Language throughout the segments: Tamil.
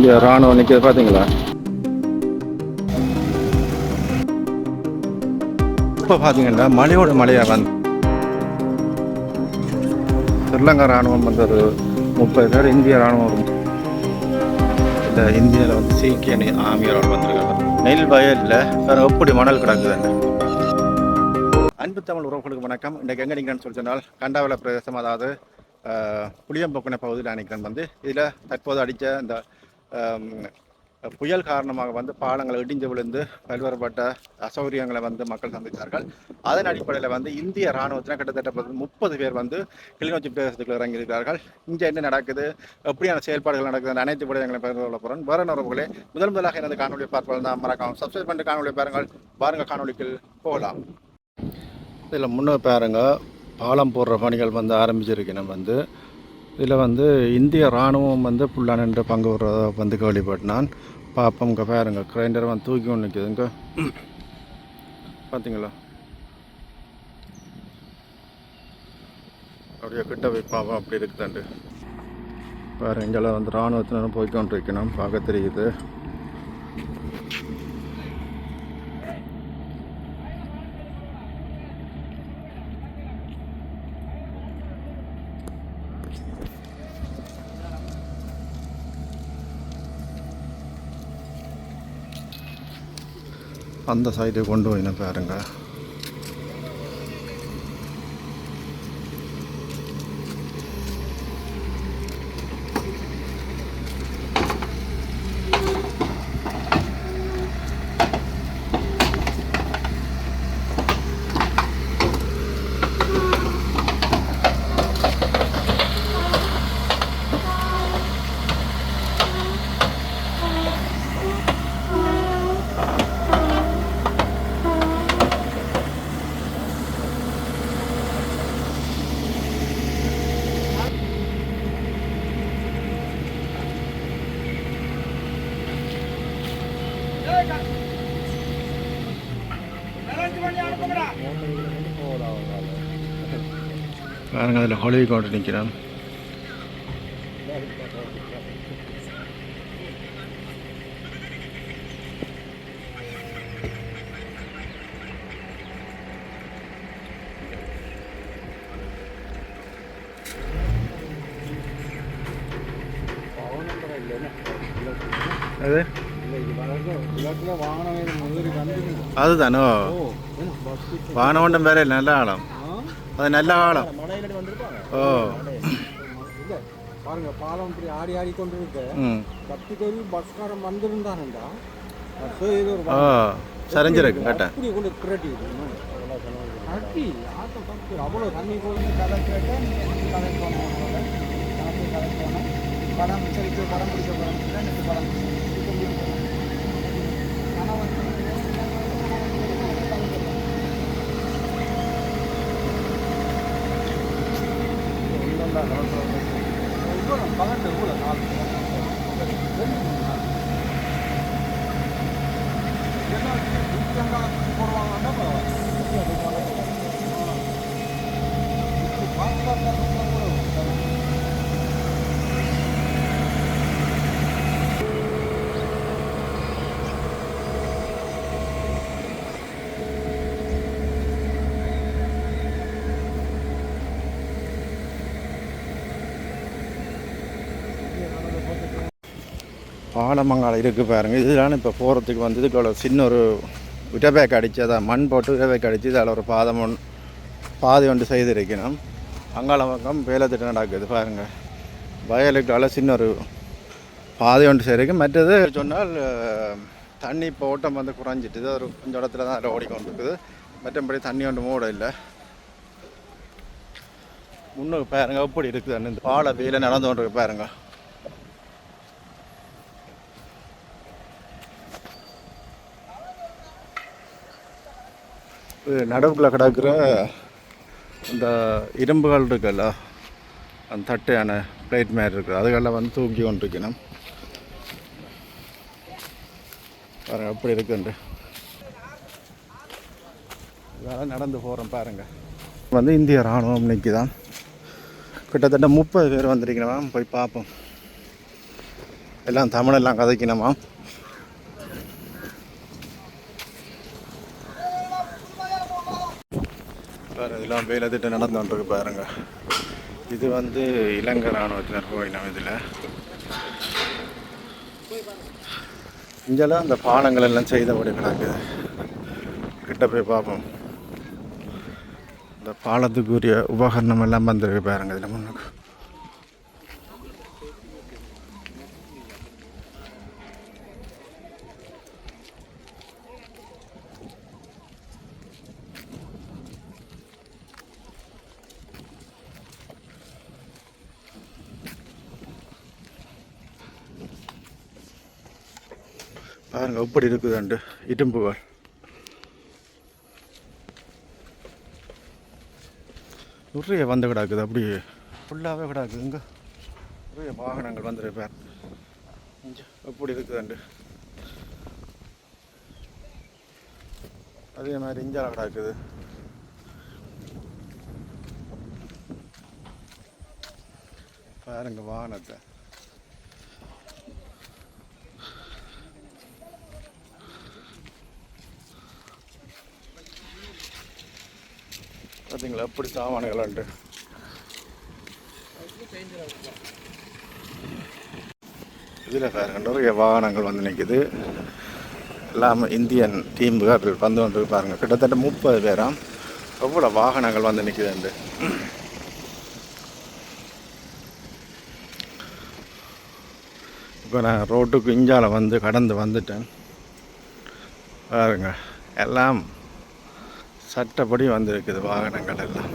இந்திய ராணுவம் நிற்கிறது பார்த்தீங்களா? இப்போ பார்த்தீங்கன்னா மலையோட மலையாக வந்து ஸ்ரீலங்கா ராணுவம் வந்து ஒரு 30 பேர், இந்திய ராணுவம் இந்த இந்தியாவில் வந்து சீக்கிய ஆர்மியோட வந்திருக்காங்க. நெல் வயலில் வேறு எப்படி மணல் கிடக்குதுன்னு. அன்பு தமிழ் உறவுகளுக்கு வணக்கம். இன்றைக்கு எங்கே நிற்கிறேன்னு சொல்லி சொன்னால் கண்டாவள பிரதேசம், அதாவது புளியம்பொக்கனை பகுதியில் நிற்கிறேன். வந்து இதில் தற்போது அடித்த இந்த புயல் காரணமாக வந்து பாலங்கள் இடிஞ்சு விழுந்து பல்வேறுபட்ட அசௌகரியங்களை வந்து மக்கள் சந்தித்தார்கள். அதன் அடிப்படையில் வந்து இந்திய இராணுவத்தினர் கிட்டத்தட்ட 30 பேர் வந்து கிளிநொச்சி பிரதேசத்துக்குள்ள இறங்கியிருக்கிறார்கள். இங்கே என்ன நடக்குது, எப்படியான செயல்பாடுகள் நடக்குது, அனைத்து விடயங்களை பகிர்ந்து கொள்ள போகிறேன். வேற உறவுகளே, முதலாக எனது காணொலியை பார்ப்பது தான் மறக்காம சப்ஸ்கிரைப் பண்ணிட்டு காணொலியை பாருங்கள் காணொலிக்கு போகலாம். இதில் முன்னே பாருங்க, பாலம் போடுற பணிகள் வந்து ஆரம்பிச்சிருக்கணும். வந்து இதில் வந்து இந்திய இராணுவம் வந்து ஃபுல்லாக நின்று பங்கு விடுறத வந்து கேள்விப்பட்டான். பார்ப்போம். இங்கே பாருங்க, கிரைண்டர் வந்து தூக்கி ஒன்று நிற்குது. இங்கே பார்த்தீங்களா? அப்படியே கிட்ட போய் பார்ப்போம் அப்படி இருக்குதாண்டு. பாருங்க, இங்கெல்லாம் வந்து இராணுவத்தினரும் போய்க்கொண்டு இருக்கணும், பார்க்க தெரியுது. அந்த சைடு கொண்டு போயின பாருங்க. பாருங்க, அதில் ஹொலிவி கொண்டு நிற்கிறான். அது அதுதானோ வானவண்டம் வேற நல்ல ஆழம். அது நல்ல ஆழம். ஓ பாருங்க, பாலம் இப்படி ஆடி ஆடி கொண்டு இருக்கு. கத்திக்கொரு பஸ்காரம் வந்திருந்தானுண்டா சரிஞ்சிருக்கு கேட்டேன். கொண்டு கிரட்டி கட்டி அவ்வளோ தண்ணி போய் கதை கேட்டேன். கதை போனோம் படம் சரிச்சு, படம் பிடிச்ச படம் படம் பகட்டு கூட போடுவாங்கன்னா பாலமங்காலம் இருக்குது பாருங்கள். இதெல்லாம் இப்போ போகிறதுக்கு வந்து இதுக்குள்ள சின்ன ஒரு விடபேக் அடித்து, அதை மண் போட்டு விடபேக் அடித்து அதில் ஒரு பாதை ஒன்று செய்திருக்கணும். அங்காள பக்கம் வேலை திட்டம் நடக்குது பாருங்கள். வயலுக்கால சின்ன ஒரு பாதை ஒன்று செய்திருக்கு. மற்றது சொன்னால் தண்ணி இப்போ ஓட்டம் வந்து குறைஞ்சிட்டு ஒரு கொஞ்சம் இடத்துல தான் அதில் ஓடிக்கொண்டு இருக்குது. மற்றபடி தண்ணி ஒன்று மூட இல்லை. முன்னுக்கு பாருங்க எப்படி இருக்குது. இந்த பாலை வேலை நடந்து கொண்டு இருக்கு பாருங்க. நடுவுக்குள்ள கிடக்கிற இந்த இரும்புகள் இருக்குல்ல, அந்த தட்டையான பிளேட் மாதிரி இருக்குது, அதுக்கெல்லாம் வந்து தூக்கி கொண்டு இருக்கணும். பாருங்க அப்படி இருக்குண்டு. இதெல்லாம் நடந்து போகிறோம் பாருங்கள். வந்து இந்திய இராணுவம் நிற்கிதான். கிட்டத்தட்ட 30 பேர் வந்திருக்கிறோம். போய் பார்ப்போம். எல்லாம் தமிழெல்லாம் கதைக்கணுமா. வேறு இதெல்லாம் வேலை திட்டம் நடந்துகிட்டு பாருங்க. இது வந்து இலங்கை இராணுவத்தினர் போயினோம். இதில் இங்கெல்லாம் அந்த பாலங்கள் எல்லாம் செய்தபடி கிடக்குது. கிட்ட போய் பார்ப்போம். இந்த பாலத்துக்குரிய உபகரணம் எல்லாம் வந்துருக்கு பாருங்க. இதில் முன்னுக்கு பாருங்க எப்படி இருக்குதுண்டு இடும்புகள். நிறைய வந்து கிடக்குது. அப்படியே ஃபுல்லாகவே கிடக்குது. இங்கே நிறைய வாகனங்கள் வந்துருக்கு பேர். எப்படி இருக்குதுண்டு அதே மாதிரி இஞ்சால கிடக்குது. பாருங்க வாகனத்தை. பார்த்தீங்களா எப்படி சாமான்களான்ட்டு. இதில் பாருங்க நிறைய வாகனங்கள் வந்து நிற்குது. எல்லாம் இந்தியன் டீமுகள் வந்து கொண்டு பாருங்க. கிட்டத்தட்ட 30 பேராம். எவ்வளோ வாகனங்கள் வந்து நிற்குதுண்டு. இப்போ நான் ரோட்டுக்கு இஞ்சால வந்து கடந்து வந்துட்டேன். பாருங்க எல்லாம் சட்டப்படி வந்திருக்குது வாகனங்கள் எல்லாம்.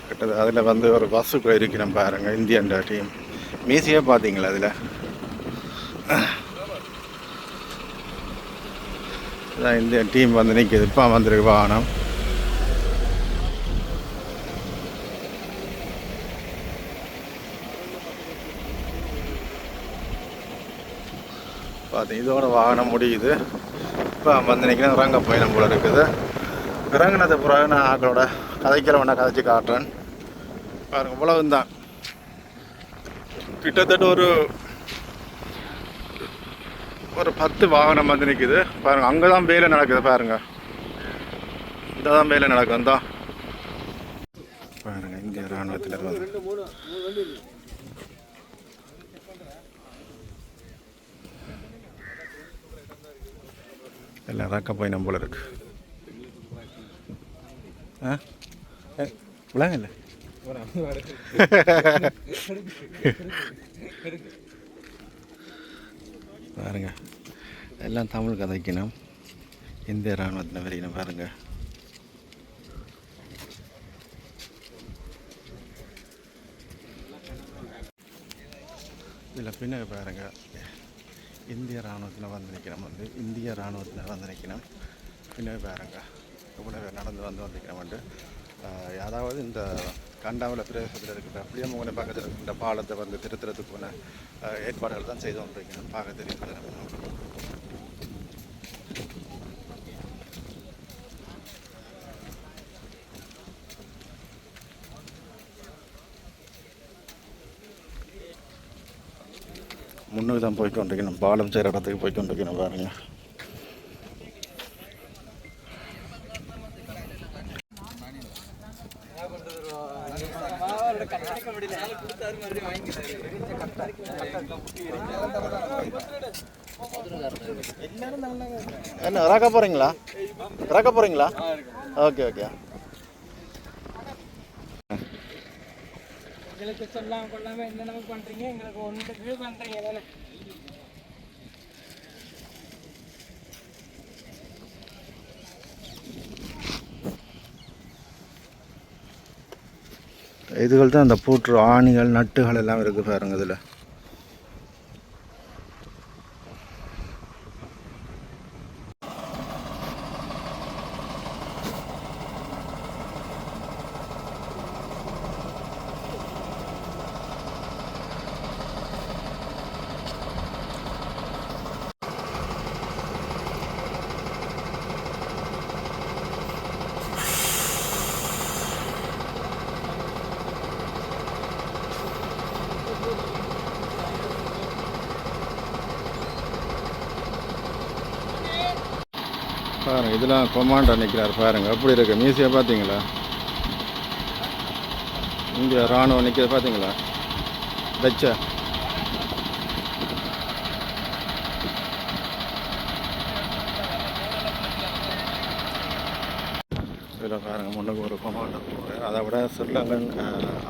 கிட்டத்தட்ட அதில் வந்து ஒரு பஸ்ஸுக்கு இருக்கிறோம் பாருங்க. இந்தியன் டீம் மீசியாக பார்த்தீங்களா? அதில் இதான் இந்தியன் டீம் வந்து நிற்கிது. இப்போ வந்திருக்கு வாகனம். பார்த்து இதோட வாகனம் முடியுது. இப்போ வந்து நிற்கிறேன். இறங்க பயணம் போல இருக்குது. இறங்கினது பிறகு நான் ஆக்களோட கதைக்கிறவனை கதைச்சி காட்டுறேன். பாருங்க இவ்வளவுதான். கிட்டத்தட்ட ஒரு 10 வாகனம் வந்து நிற்குது. பாருங்க அங்கே தான் வேலை நடக்குது. பாருங்க இந்த தான் வேலை நடக்கும் தான். பாருங்க இந்திய இராணுவத்தில் எல்லாம் இறக்க பயணம் போல இருக்கு. விளாங்கல்ல பாருங்க எல்லாம் தமிழ் கதைக்கணும். இந்திய இராணுவத்தில் வரைக்கணும். பாருங்க இதில் பின்னாடி பாருங்க இந்திய இராணுவத்தில் வந்து நிற்கணும். இந்திய இராணுவத்தில் வந்து நிற்கணும். பின்னாடி பாருங்க இவ்வளோ நடந்து வந்துக்கிறோம்ட்டு. அதாவது இந்த கண்டாவள பிரதேசத்தில் இருக்கிற புளியமங்கலம் பக்கத்தில் இருக்கின்ற பாலத்தை வந்து திருத்துறதுக்கான ஏற்பாடுகள் தான் செய்து கொண்டிருக்கணும். பார்க்க தெரியும். முன்னுக்கு தான் போய்க்கொண்டிருக்கணும். பாலம் செய்கிற இடத்துக்கு போய்க்கொண்டிருக்கணும். பாருங்க என்ன இறக்க போறீங்களா? Okay okay. எங்களுக்கு சொல்லாம கொள்ளாம என்ன பண்றீங்க? எங்களுக்கு ஒன்று பண்றீங்க தானே. இதுகள் தான் அந்த பூற்று ஆணிகள் நட்டுகள் எல்லாம் இருக்கு பாருங்க. இதில் பாருங்க இதெல்லாம் கொமாண்டர் நிற்கிறார் பாருங்க எப்படி இருக்கு மியூசியம் பார்த்தீங்களா? இந்திய ராணுவம் நிற்கிறது பார்த்தீங்களா? டச்சா இதில் பாருங்கள் முன்னுக்கு ஒரு கொமாண்டர் போகிறார். அதை விட ஸ்ரீலங்கன்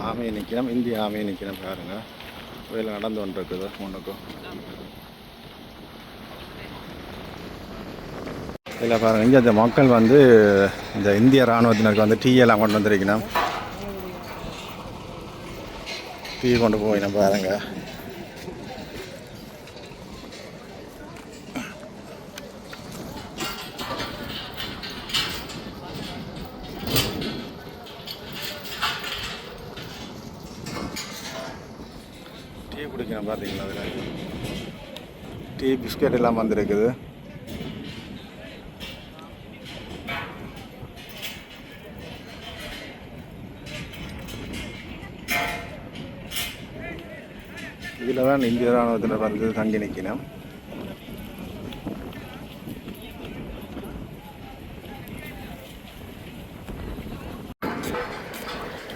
ஆமையை நிற்கணும், இந்திய ஆமையை நிற்கணும் பாருங்கள். வேலை நடந்து கொண்டிருக்குது முன்னுக்கு. இதில் பாருங்கள் இங்கே இந்த மக்கள் வந்து இந்த இந்திய இராணுவத்தினருக்கு வந்து டீ எல்லாம் கொண்டு வந்திருக்கணும். டீ கொண்டு போயிடும் பாருங்கள். டீ குடிக்கணும் பார்த்தீங்களா? அதில் டீ பிஸ்கட் எல்லாம் வந்துருக்குது. இதில் தான் இந்திய இராணுவத்தில் வந்து தங்கி நிற்கணும்.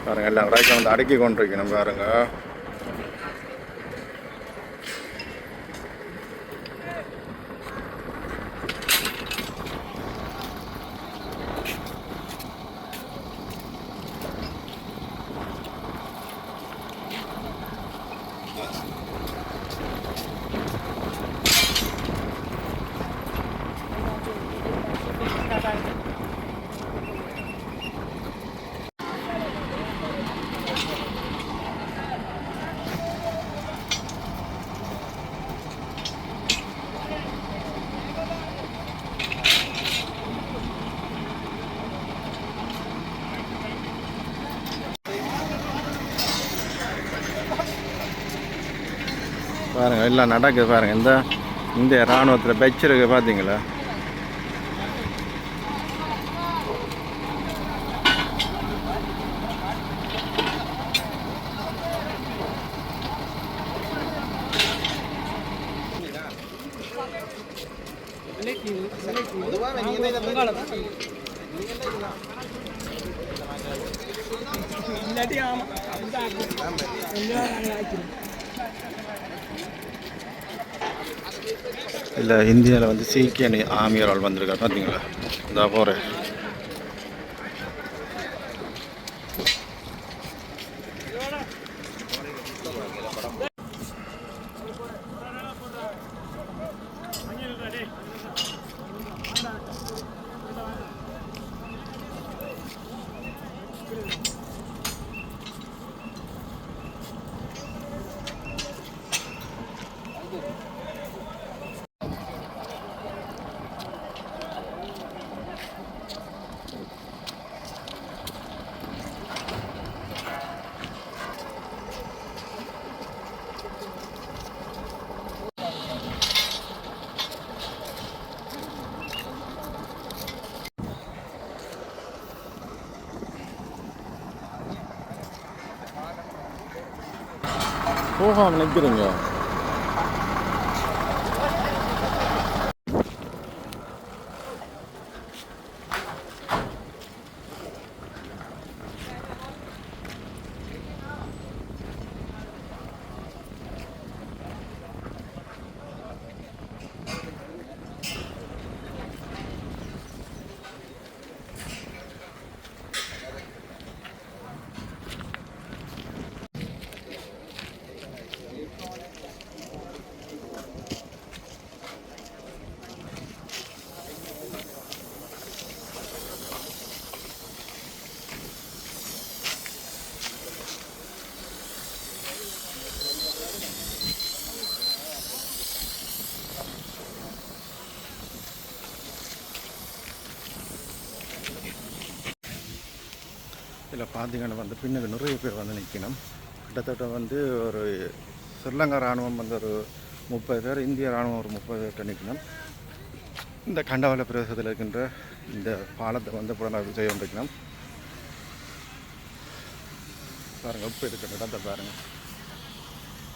பாருங்கள் எல்லாம் ரைக்கை வந்து அடுக்கி கொண்டிருக்கணும் பாருங்கள். பாருங்கள் எல்லாம் நடக்குது பாருங்கள். இந்த இராணுவத்தில் பெச் இருக்கு பார்த்தீங்களா? இல்லை இந்தியாவில் வந்து சீக்கிய ஆர்மியரால் வந்திருக்காரு பார்த்தீங்களா? இந்த போகிறேன். போகாமல் நிற்கிறீங்க. இதில் பார்த்தீங்கன்னா வந்து பின்னுக்கு நிறைய பேர் வந்து நிற்கணும். கிட்டத்தட்ட வந்து ஒரு ஸ்ரீலங்கா இராணுவம் வந்து ஒரு 30 பேர், இந்திய இராணுவம் ஒரு 30 பேர்கிட்ட நிற்கணும். இந்த கண்டவாள பிரதேசத்தில் இருக்கின்ற இந்த பாலத்தை வந்து புலனாய்வு செய்ய வந்திருக்கணும். பாருங்கள் இப்போ இருக்கிற இடத்தை பாருங்கள்.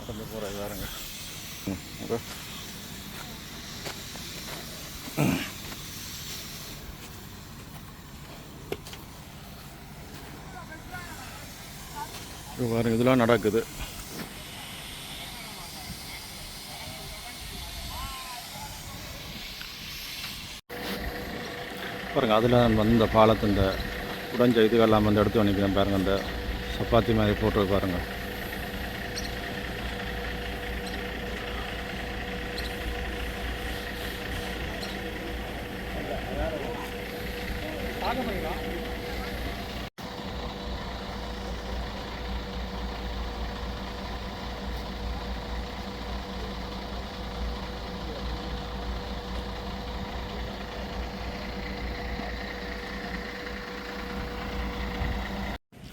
நடந்து போகிறது பாருங்கள். இது பாருங்க இதெல்லாம் நடக்குது. பாருங்க அதில் வந்து இந்த பாலத்தின் உடஞ்ச இதுகெல்லாம் வந்து எடுத்து நினைக்கிறேன் பாருங்கள். அந்த சப்பாத்தி மாதிரி போட்டு பாருங்கள்.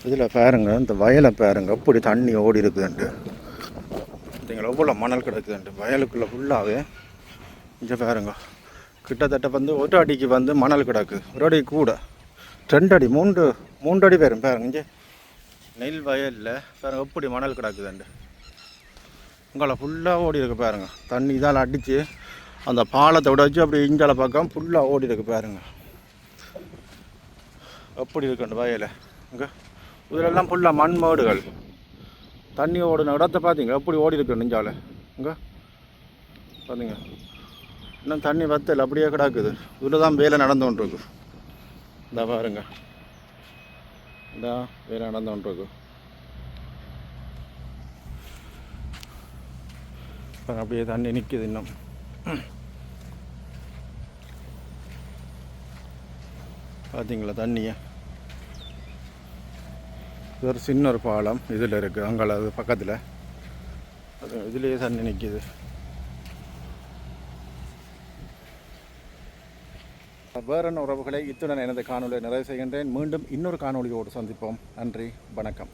இதில் பாருங்க இந்த வயலை பாருங்க அப்படி தண்ணி ஓடி இருக்குதுன்ட்டு. பார்த்தீங்களா எவ்வளோ மணல் கிடக்குதுன்ட்டு வயலுக்குள்ளே ஃபுல்லாகவே. இங்கே பாருங்க கிட்டத்தட்ட வந்து ஒரு அடிக்கு வந்து மணல் கிடக்குது. ஒரு அடி கூட 2 அடி 3 அடி பேரும் பாருங்க. இங்கே நெல் வயலில் பாருங்க எப்படி மணல் கிடக்குதுன்ட்டு. உங்களை ஃபுல்லாக ஓடி இருக்கு பாருங்க. தண்ணி இதால் அடித்து அந்த பாலத்தை உடைச்சி அப்படி இஞ்சால பக்கம் ஃபுல்லாக ஓடி இருக்கு பாருங்க. எப்படி இருக்குண்டு வயலை இங்கே இதிலெல்லாம் ஃபுல்லாக மண் மேடுகள். தண்ணி ஓடின இடத்த பார்த்தீங்க எப்படி ஓடி இருக்கு நெஞ்சால் இங்கே பார்த்தீங்க. இன்னும் தண்ணி வத்தல் அப்படியே கிடக்குது. இதில் தான் வேலை நடந்து கொண்டிருக்கு. இந்த பாருங்க இந்த வேலை நடந்து கொண்டிருக்கு. அப்படியே தண்ணி நிற்கிது இன்னும். பார்த்தீங்களா தண்ணியை. இது ஒரு சின்ன ஒரு பாலம் இதில் இருக்குது. அங்கே அது பக்கத்தில் அது இதுலேயே தண்ணி நிற்கிது. வேற என்ன உறவுகளை இத்துடன் எனது காணொலியை நிறைவு செய்கின்றேன். மீண்டும் இன்னொரு காணொலியோடு சந்திப்போம். நன்றி, வணக்கம்.